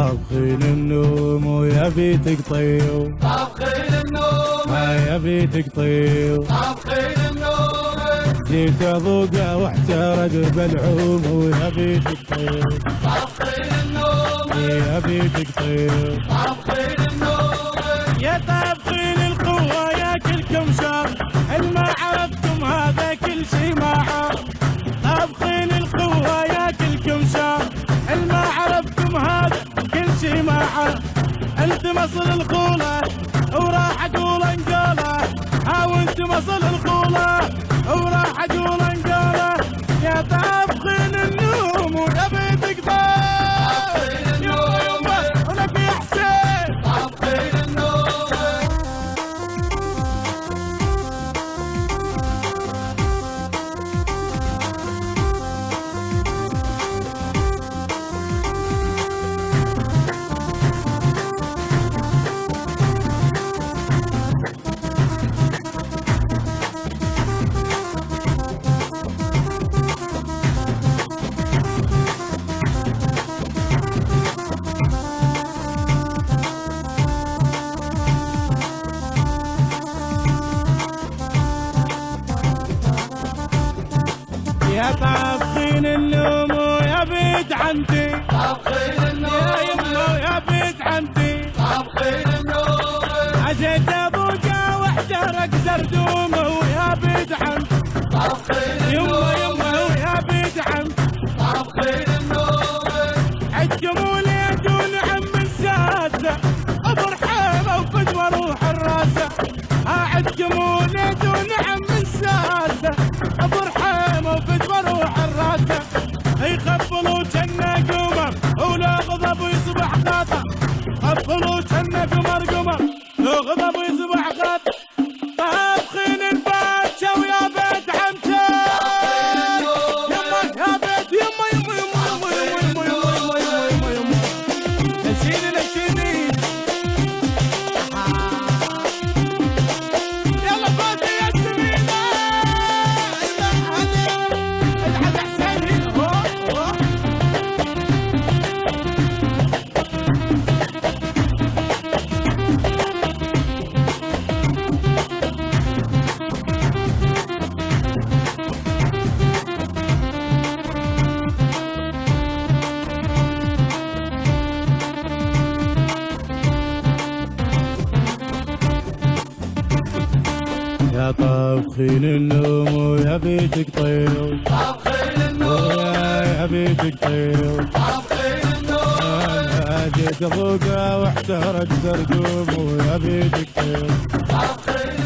طابخين النوم ويا بيتك طيو، طابخين النوم يا بيتك طيو، طابخين النوم جيت اذوقه واحترق بالعوم ويا بيتك طيو، طابخين النوم يا بيتك طيو. طابخين النوم يا طابخين القوة يا كلكم شر، الما عرفتم هذا كل شي ما عرف. طابخين القوة يا كلكم شر، الما عرفتم هذا كل شي ما عرف. انت مصل الخولة وراح اقول انقاله، وانت مصل الخولة وراح اقول انقاله. يا طابخين النوم ويا بيتك طيب، يما ولك يا حسين. طابخين النوم يا طابخين النوم ويا بيت عمتي، طابخين النوم يا يمه ويا بيت عمتي. طابخين النوم عزيت ابوقه واحترق زردومه ويا بيت عمتي، طابخين يمه النوم يمه ويا بيت عمتي. طابخين النوم حجموا لي دون عم السادة ابو رحيمه وفدوى روح الراسه. حجموا لي دون عم السادة ابو رحيمه وفدوى روح الراسه. يخفلوا جنة قمر ولا غضب ويصبح خاطر، خفلوا جنة قمر قمر لو غضب ويصبح خاطر. طابخين الباشا ويا بيت عمتي، يما يا بيت يما يما يما يما يما يما يما يما. نسيني نسيني يلا فوزي يا سمينة. الحق حسين هو يا طابخين النوم ويا بيتك طيو، طابخين النوم يا بيتك طيو. طابخين النوم جيت ابوقه واحترق زردوم ويا بيتك طيو. طابخين